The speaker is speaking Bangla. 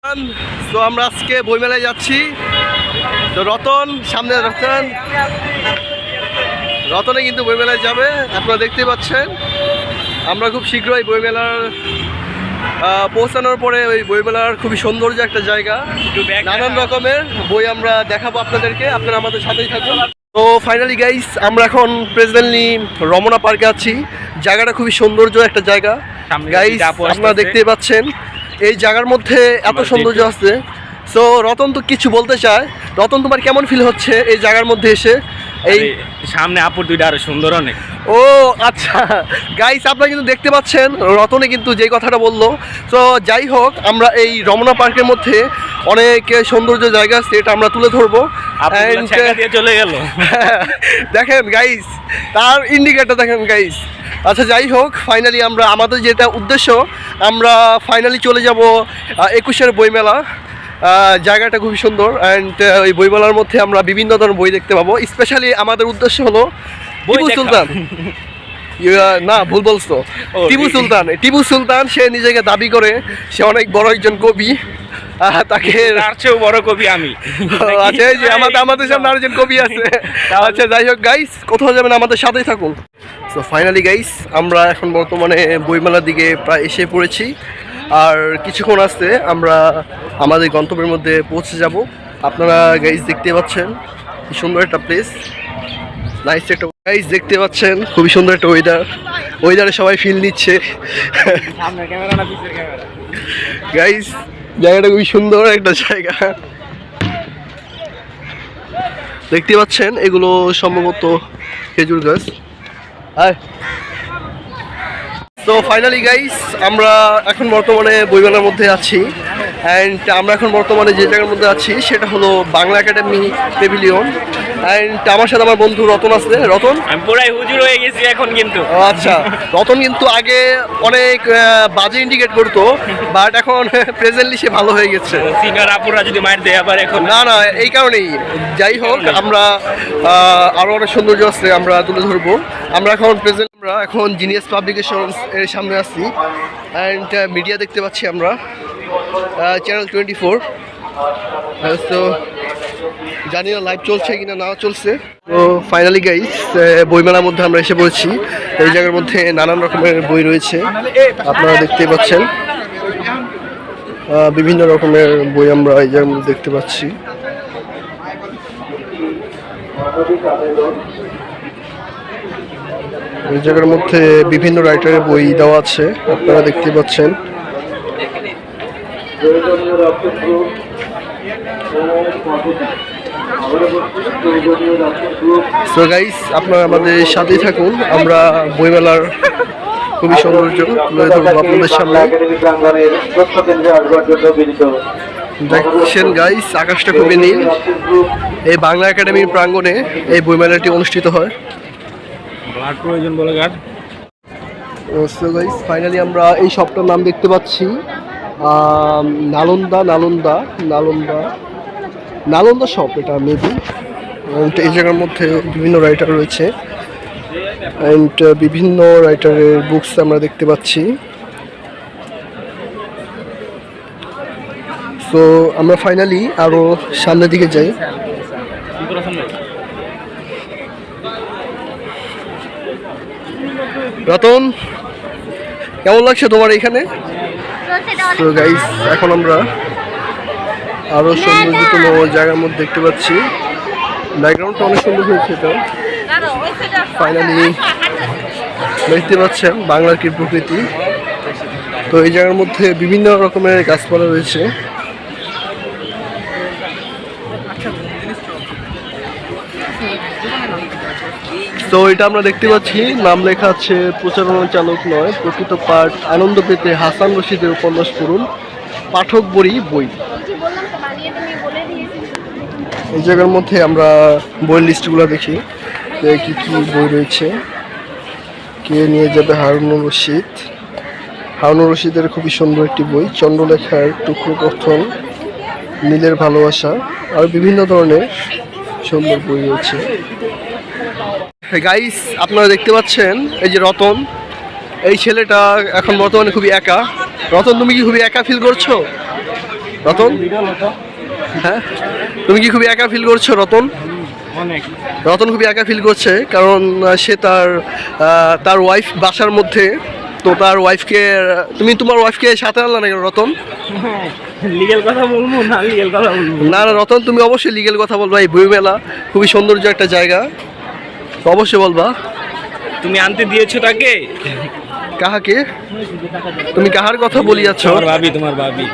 তো আমরা আজকে বইমেলায় যাচ্ছি। তো রতন সামনে, রতনে কিন্তু বইমেলায় যাবে, আপনারা দেখতে পাচ্ছেন। আমরা খুব শীঘ্রই বইমেলার পৌঁছানোর পরে ওই বইমেলার খুবই সৌন্দর্য একটা জায়গা, নানান রকমের বই আমরা দেখাবো আপনাদেরকে, আপনারা আমাদের সাথেই থাকুন। তো ফাইনালি গাইস, আমরা এখন প্রেজেন্টলি রমনা পার্কে আছি। জায়গাটা খুবই সৌন্দর্য একটা জায়গা গাইস, আপনারা দেখতেই পাচ্ছেন। এই জায়গার মধ্যে এত সৌন্দর্য আছে। সো রতন তো কিছু বলতে চায়। রতন, তোমার কেমন ফিল হচ্ছে এই জায়গার মধ্যে এসে? এই সামনে আপুর দুইটা আরো সুন্দর অনেক। ও আচ্ছা গাইস, আপনারা কিন্তু দেখতে পাচ্ছেন রতনে কিন্তু যেই কথাটা বললো। তো যাই হোক, আমরা এই রমনা পার্কের মধ্যে অনেক সৌন্দর্য জায়গা আছে, এটা আমরা তুলে ধরবো। চলে গেল দেখেন গাইস, তার ইন্ডিকেটর দেখেন গাইস। আচ্ছা যাই হোক, ফাইনালি আমরা আমাদের যেটা উদ্দেশ্য, আমরা ফাইনালি চলে যাব 21-এর বইমেলা। জায়গাটা খুবই সুন্দর অ্যান্ড ওই বইমেলার মধ্যে আমরা বিভিন্ন ধরনের বই দেখতে পাবো। স্পেশালি আমাদের উদ্দেশ্য হলো টিপু সুলতান। না, ভুল বলছো, টিপু সুলতান সে নিজেকে দাবি করে সে অনেক বড় একজন কবি। তাকে তার চেয়েও বড় কবি আমি। আচ্ছা, এই যে আমাদের সামনে আরেকজন কবি আছে। আচ্ছা যাই হোক গাইস, কোথাও যাবেন, আমাদের সাথেই থাকুন। সো ফাইনালি গাইস, আমরা এখন বর্তমানে বইমেলার দিকে প্রায় এসে পড়েছি। আর কিছুক্ষণ আসতে আমরা আমাদের গন্তব্যের মধ্যে পৌঁছে যাব। আপনারা গাইস দেখতে পাচ্ছেন কি সুন্দর একটা প্লেস, নাইস একটা গাইস দেখতে পাচ্ছেন, খুবই সুন্দর একটা ওয়েদারে সবাই ফিল নিচ্ছে। গাইস জায়গাটা খুবই সুন্দর একটা জায়গা, দেখতে পাচ্ছেন। এগুলো সম্ভবত খেজুর গাছ। তো ফাইনালি গাইস, আমরা এখন বর্তমানে বইমেলার মধ্যে আছি অ্যান্ড আমরা এখন বর্তমানে যে জায়গার মধ্যে আছি সেটা হলো বাংলা একাডেমি পেভিলিয়ন। অ্যান্ড আমার সাথে আমার বন্ধু রতন আছে। রতন, আমি পুরাই হুজুর হয়ে গেছি এখন কিন্তু। আচ্ছা, রতন কিন্তু আগে অনেক বাজে ইন্ডিকেট করতো, বাট এখন প্রেজেন্টলি সে ভালো হয়ে গেছে। সিনিয়র আপুরা যদি মাইর দেয় আবার এখন। না, এই কারণেই। যাই হোক, আমরা আরও অনেক সৌন্দর্য আছে, আমরা তুলে ধরবো। আমরা এখন জিনিয়াস পাবলিকেশনস এর সামনে আছি অ্যান্ড মিডিয়া দেখতে পাচ্ছি আমরা, চ্যানেল 24। তো জানি না লাইভ চলছে কিনা না চলছে। তো ফাইনালি গাইস, বইমেলার মধ্যে আমরা এসে পড়েছি। এই জায়গার মধ্যে নানান রকমের বই রয়েছে, আপনারা দেখতে পাচ্ছেন। বিভিন্ন রকমের বই আমরা এই জায়গার মধ্যে দেখতে পাচ্ছি। এই জায়গার মধ্যে বিভিন্ন রাইটারের বই দেওয়া আছে, আপনারা দেখতে পাচ্ছেন। সো গাইস, আপনারা আমাদের সাথেই থাকুন, আমরা বইমেলার খুবই সৌন্দর্য তুলে ধরবো আপনাদের সামনে। দেখছেন গাইস, আকাশটা খুবই নীল। এই বাংলা একাডেমির প্রাঙ্গণে এই বইমেলাটি অনুষ্ঠিত হয়। প্রয়োজন বলে গার্ড। সো গাইস, ফাইনালি আমরা এই শপটার নাম দেখতে পাচ্ছি, নালন্দা শপ, এটা মেবি। এই জায়গার মধ্যে বিভিন্ন রাইটার রয়েছে অ্যান্ড বিভিন্ন রাইটারের বুকস আমরা দেখতে পাচ্ছি। সো আমরা ফাইনালি আরও সামনের দিকে যাই। রতন, কেমন লাগছে তোমার এখানে? তো গাইস, এখন আমরা আরো সৌন্দর্যতম জায়গার মধ্যে দেখতে পাচ্ছি। ব্যাকগ্রাউন্ডটা অনেক সুন্দর হয়েছে। এটা ফাইনালি দেখতে পাচ্ছেন বাংলার কি প্রকৃতি। তো এই জায়গার মধ্যে বিভিন্ন রকমের গাছপালা রয়েছে। তো এটা আমরা দেখতে পাচ্ছি, নাম লেখা আছে প্রচারণা চালক নয়, প্রকৃত পাঠ আনন্দ পেতে হাসান রশিদের উপন্যাস পড়ুন, পাঠক বই। এই জায়গার মধ্যে আমরা বইয়ের লিস্টগুলো দেখি, কি কি বই রয়েছে। কে নিয়ে যাবে হারুনুর রশিদের খুবই সুন্দর একটি বই, চন্দ্রলেখার টুকরো কথন, নীলের ভালোবাসা, আর বিভিন্ন ধরনের সুন্দর বই রয়েছে। গাইস, আপনারা দেখতে পাচ্ছেন এই যে রতন, এই ছেলেটা এখন বর্তমানে খুবই একা। রতন, তুমি কি খুবই একা ফিল করছো? রতন হ্যাঁ, তুমি কি খুবই একা ফিল করছো রতন? অনেক। রতন খুবই একা ফিল করছে, কারণ সে তার ওয়াইফ বাসার মধ্যে। তো তার ওয়াইফকে, তুমি তোমার ওয়াইফকে সাথে আনলা না কেন রতন? লিগেল কথা বলবো না, লিগেল কথা বলবো না না রতন, তুমি অবশ্যই লিগেল কথা বলবা। এই বইমেলা খুবই সৌন্দর্য একটা জায়গা, তো অবশ্যই বলবা। তুমি আনতে দিয়েছো তাকে? কাহাকে? তুমি কাহার কথা বলিয়াছ? তোমার ভাবি, তোমার ভাবি।